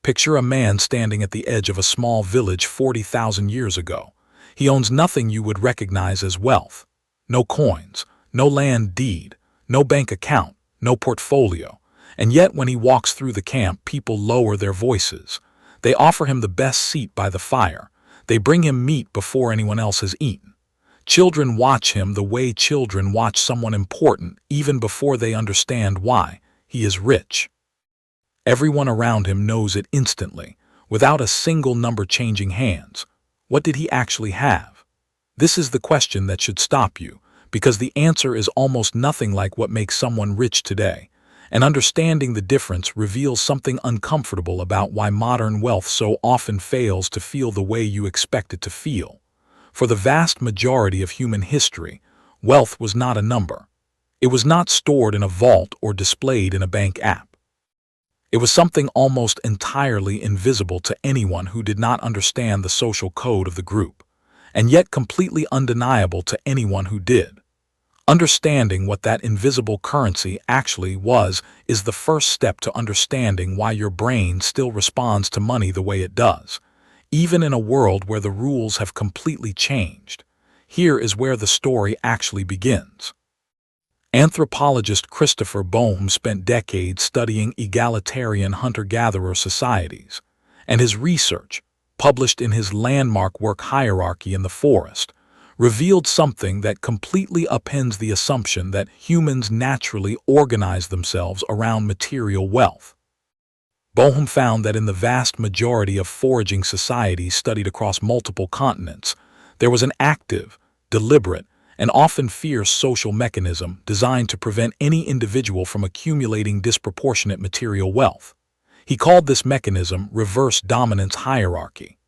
Picture a man standing at the edge of a small village 40,000 years ago. He owns nothing you would recognize as wealth. No coins, no land deed, no bank account, no portfolio. And yet when he walks through the camp, people lower their voices. They offer him the best seat by the fire. They bring him meat before anyone else has eaten. Children watch him the way children watch someone important, even before they understand why. He is rich. Everyone around him knows it instantly, without a single number changing hands. What did he actually have? This is the question that should stop you, because the answer is almost nothing like what makes someone rich today. And understanding the difference reveals something uncomfortable about why modern wealth so often fails to feel the way you expect it to feel. For the vast majority of human history, wealth was not a number. It was not stored in a vault or displayed in a bank app. It was something almost entirely invisible to anyone who did not understand the social code of the group, and yet completely undeniable to anyone who did. Understanding what that invisible currency actually was is the first step to understanding why your brain still responds to money the way it does, even in a world where the rules have completely changed. Here is where the story actually begins. Anthropologist Christopher Boehm spent decades studying egalitarian hunter-gatherer societies, and his research, published in his landmark work Hierarchy in the Forest, revealed something that completely upends the assumption that humans naturally organize themselves around material wealth. Boehm found that in the vast majority of foraging societies studied across multiple continents, there was an active, deliberate, and often fierce social mechanism designed to prevent any individual from accumulating disproportionate material wealth. He called this mechanism reverse dominance hierarchy.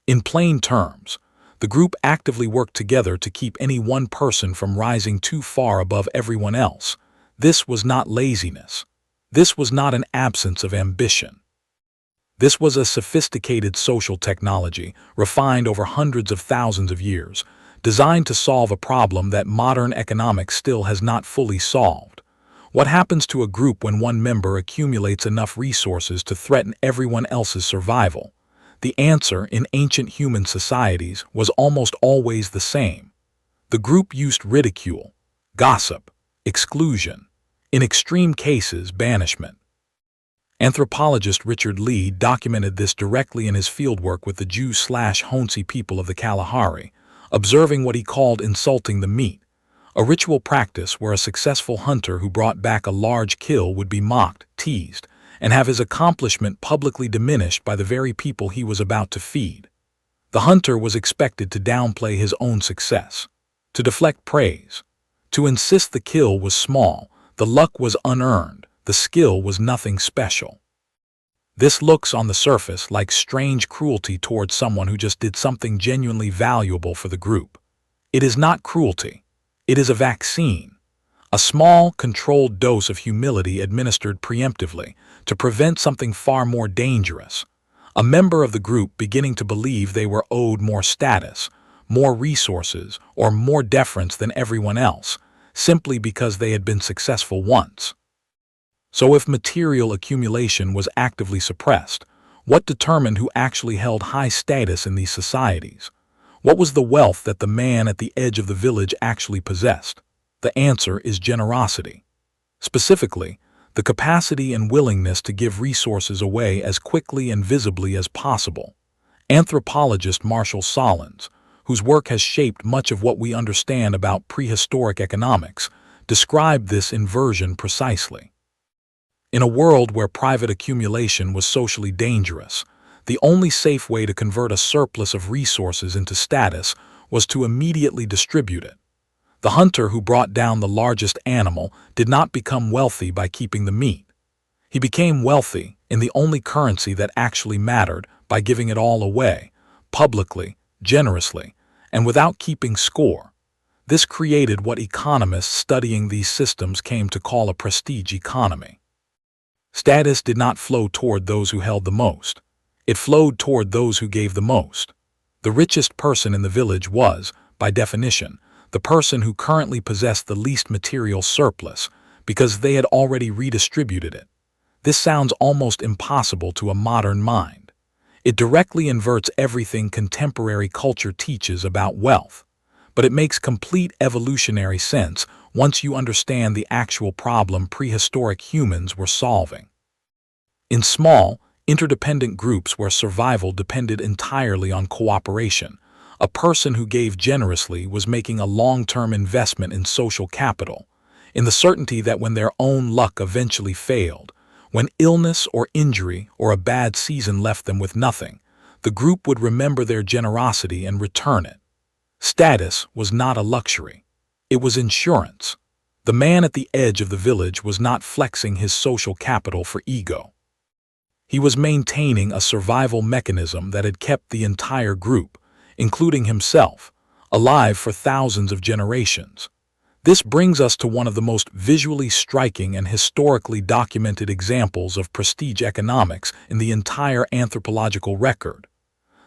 In plain terms, the group actively worked together to keep any one person from rising too far above everyone else. This was not laziness. This was not an absence of ambition. This was a sophisticated social technology, refined over hundreds of thousands of years, designed to solve a problem that modern economics still has not fully solved. What happens to a group when one member accumulates enough resources to threaten everyone else's survival? The answer in ancient human societies was almost always the same. The group used ridicule, gossip, exclusion, in extreme cases, banishment. Anthropologist Richard Lee documented this directly in his fieldwork with the Jew/Hoansi people of the Kalahari, observing what he called insulting the meat, a ritual practice where a successful hunter who brought back a large kill would be mocked, teased, and have his accomplishment publicly diminished by the very people he was about to feed. The hunter was expected to downplay his own success, to deflect praise, to insist the kill was small, the luck was unearned, the skill was nothing special. This looks on the surface like strange cruelty towards someone who just did something genuinely valuable for the group. It is not cruelty. It is a vaccine. A small, controlled dose of humility administered preemptively to prevent something far more dangerous. A member of the group beginning to believe they were owed more status, more resources, or more deference than everyone else, simply because they had been successful once. So if material accumulation was actively suppressed, what determined who actually held high status in these societies? What was the wealth that the man at the edge of the village actually possessed? The answer is generosity. Specifically, the capacity and willingness to give resources away as quickly and visibly as possible. Anthropologist Marshall Sahlins, whose work has shaped much of what we understand about prehistoric economics, described this inversion precisely. In a world where private accumulation was socially dangerous, the only safe way to convert a surplus of resources into status was to immediately distribute it. The hunter who brought down the largest animal did not become wealthy by keeping the meat. He became wealthy in the only currency that actually mattered by giving it all away, publicly, generously, and without keeping score. This created what economists studying these systems came to call a prestige economy. Status did not flow toward those who held the most. It flowed toward those who gave the most. The richest person in the village was, by definition, the person who currently possessed the least material surplus, because they had already redistributed it. This sounds almost impossible to a modern mind. It directly inverts everything contemporary culture teaches about wealth. But it makes complete evolutionary sense once you understand the actual problem prehistoric humans were solving. In small, interdependent groups where survival depended entirely on cooperation, a person who gave generously was making a long-term investment in social capital, in the certainty that when their own luck eventually failed, when illness or injury or a bad season left them with nothing, the group would remember their generosity and return it. Status was not a luxury. It was insurance. The man at the edge of the village was not flexing his social capital for ego. He was maintaining a survival mechanism that had kept the entire group, including himself, alive for thousands of generations. This brings us to one of the most visually striking and historically documented examples of prestige economics in the entire anthropological record: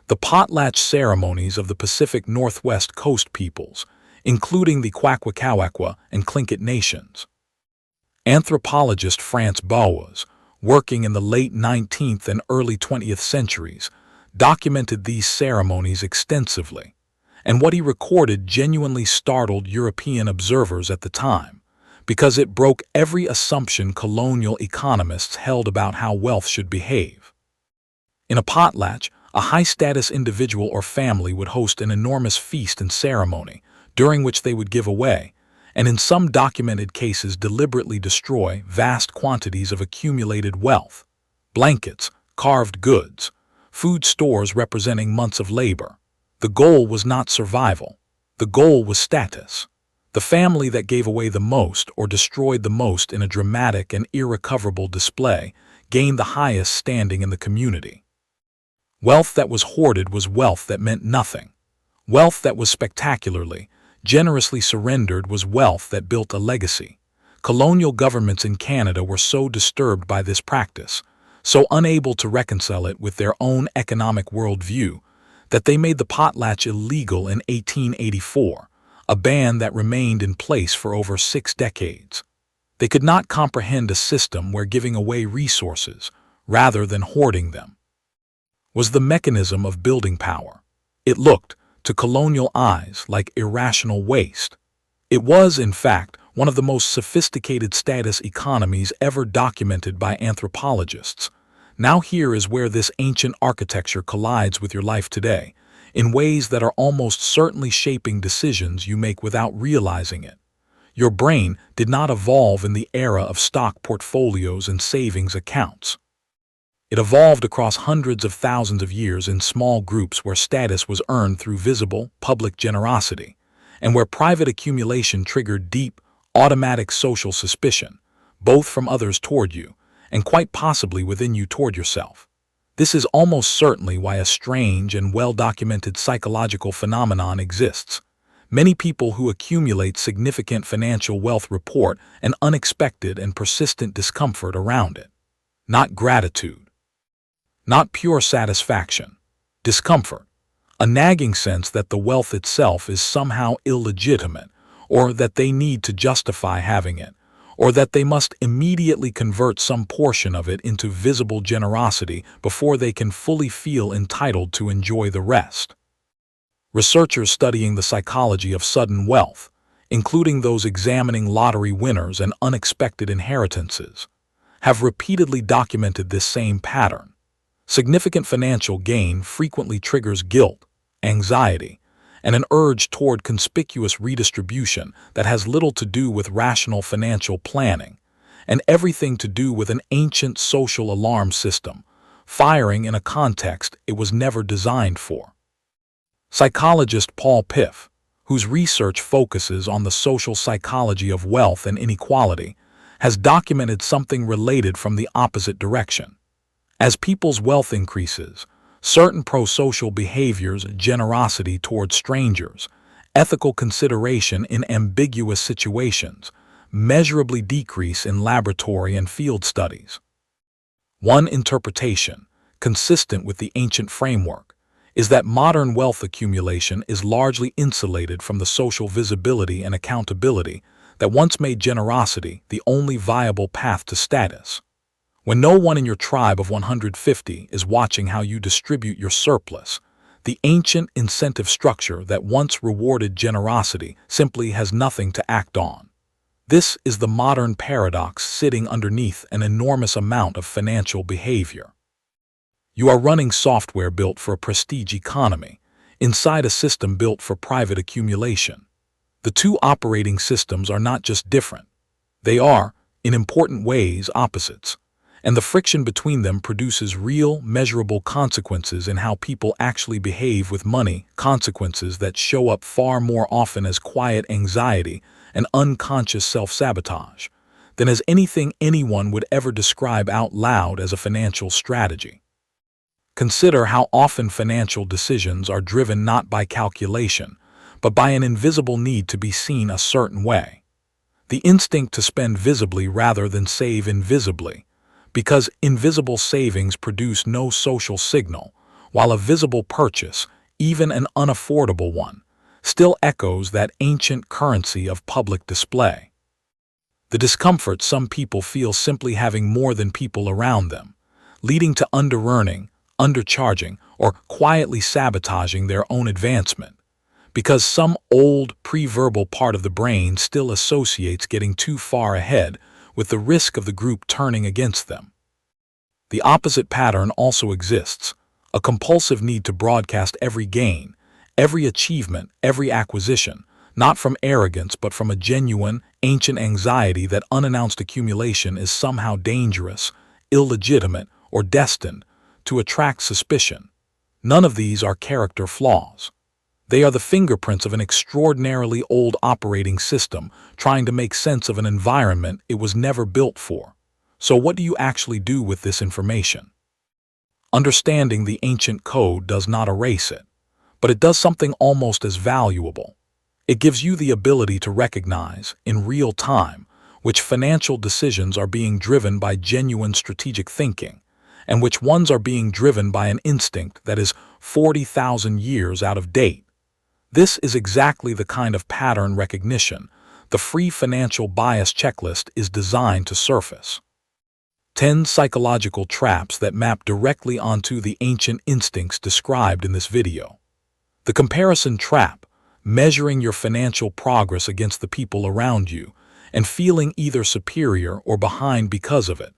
the potlatch ceremonies of the Pacific Northwest Coast peoples, including the Kwakwaka'wakwa and Tlingit nations. Anthropologist Franz Boas, working in the late 19th and early 20th centuries, documented these ceremonies extensively, and what he recorded genuinely startled European observers at the time, because it broke every assumption colonial economists held about how wealth should behave. In a potlatch, a high-status individual or family would host an enormous feast and ceremony, during which they would give away, and in some documented cases deliberately destroy, vast quantities of accumulated wealth: blankets, carved goods, food stores representing months of labor. The goal was not survival. The goal was status. The family that gave away the most or destroyed the most in a dramatic and irrecoverable display gained the highest standing in the community. Wealth that was hoarded was wealth that meant nothing. Wealth that was spectacularly, generously surrendered was wealth that built a legacy. Colonial governments in Canada were so disturbed by this practice, so unable to reconcile it with their own economic worldview, that they made the potlatch illegal in 1884, a ban that remained in place for over 6 decades. They could not comprehend a system where giving away resources, rather than hoarding them, was the mechanism of building power. It looked, to colonial eyes, like irrational waste. It was, in fact, one of the most sophisticated status economies ever documented by anthropologists. Now here is where this ancient architecture collides with your life today, in ways that are almost certainly shaping decisions you make without realizing it. Your brain did not evolve in the era of stock portfolios and savings accounts. It evolved across hundreds of thousands of years in small groups where status was earned through visible, public generosity, and where private accumulation triggered deep, automatic social suspicion, both from others toward you, and quite possibly within you toward yourself. This is almost certainly why a strange and well-documented psychological phenomenon exists. Many people who accumulate significant financial wealth report an unexpected and persistent discomfort around it. Not gratitude. Not pure satisfaction. Discomfort. A nagging sense that the wealth itself is somehow illegitimate, or that they need to justify having it, or that they must immediately convert some portion of it into visible generosity before they can fully feel entitled to enjoy the rest. Researchers studying the psychology of sudden wealth, including those examining lottery winners and unexpected inheritances, have repeatedly documented this same pattern. Significant financial gain frequently triggers guilt, anxiety, and an urge toward conspicuous redistribution that has little to do with rational financial planning, and everything to do with an ancient social alarm system, firing in a context it was never designed for. Psychologist Paul Piff, whose research focuses on the social psychology of wealth and inequality, has documented something related from the opposite direction. As people's wealth increases, certain pro-social behaviors, generosity toward strangers, ethical consideration in ambiguous situations, measurably decrease in laboratory and field studies. One interpretation, consistent with the ancient framework, is that modern wealth accumulation is largely insulated from the social visibility and accountability that once made generosity the only viable path to status. When no one in your tribe of 150 is watching how you distribute your surplus, the ancient incentive structure that once rewarded generosity simply has nothing to act on. This is the modern paradox sitting underneath an enormous amount of financial behavior. You are running software built for a prestige economy, inside a system built for private accumulation. The two operating systems are not just different. They are, in important ways, opposites. And the friction between them produces real, measurable consequences in how people actually behave with money, consequences that show up far more often as quiet anxiety and unconscious self-sabotage than as anything anyone would ever describe out loud as a financial strategy. Consider how often financial decisions are driven not by calculation, but by an invisible need to be seen a certain way. The instinct to spend visibly rather than save invisibly, because invisible savings produce no social signal, while a visible purchase, even an unaffordable one, still echoes that ancient currency of public display. The discomfort some people feel simply having more than people around them, leading to under-earning, undercharging, or quietly sabotaging their own advancement, because some old pre-verbal part of the brain still associates getting too far ahead with the risk of the group turning against them. The opposite pattern also exists, a compulsive need to broadcast every gain, every achievement, every acquisition, not from arrogance but from a genuine, ancient anxiety that unannounced accumulation is somehow dangerous, illegitimate, or destined to attract suspicion. None of these are character flaws. They are the fingerprints of an extraordinarily old operating system trying to make sense of an environment it was never built for. So what do you actually do with this information? Understanding the ancient code does not erase it, but it does something almost as valuable. It gives you the ability to recognize, in real time, which financial decisions are being driven by genuine strategic thinking, and which ones are being driven by an instinct that is 40,000 years out of date. This is exactly the kind of pattern recognition the free financial bias checklist is designed to surface. 10 psychological traps that map directly onto the ancient instincts described in this video. The comparison trap, measuring your financial progress against the people around you and feeling either superior or behind because of it.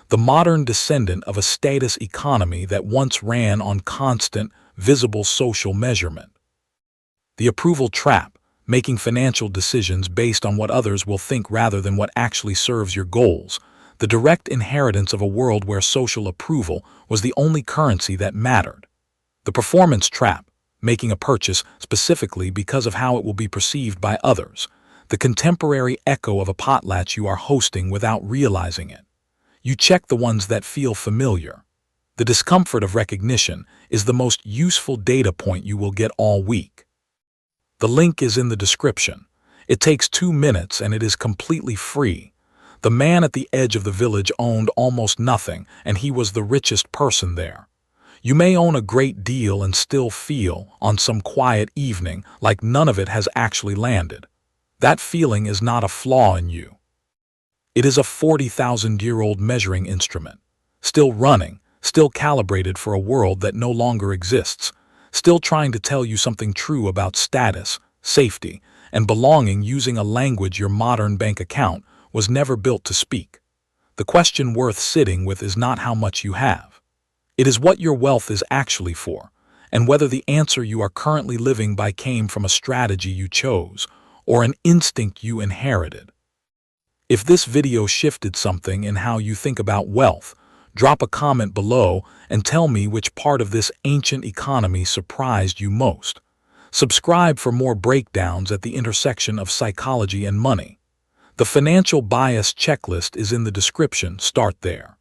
The modern descendant of a status economy that once ran on constant, visible social measurement. The approval trap, making financial decisions based on what others will think rather than what actually serves your goals. The direct inheritance of a world where social approval was the only currency that mattered. The performance trap, making a purchase specifically because of how it will be perceived by others. The contemporary echo of a potlatch you are hosting without realizing it. You check the ones that feel familiar. The discomfort of recognition is the most useful data point you will get all week. The link is in the description. It takes 2 minutes and it is completely free. The man at the edge of the village owned almost nothing, and he was the richest person there. You may own a great deal and still feel, on some quiet evening, like none of it has actually landed. That feeling is not a flaw in you. It is a 40,000-year-old measuring instrument, still running, still calibrated for a world that no longer exists, still trying to tell you something true about status, safety, and belonging using a language your modern bank account was never built to speak. The question worth sitting with is not how much you have. It is what your wealth is actually for, and whether the answer you are currently living by came from a strategy you chose or an instinct you inherited. If this video shifted something in how you think about wealth, drop a comment below and tell me which part of this ancient economy surprised you most. Subscribe for more breakdowns at the intersection of psychology and money. The financial bias checklist is in the description. Start there.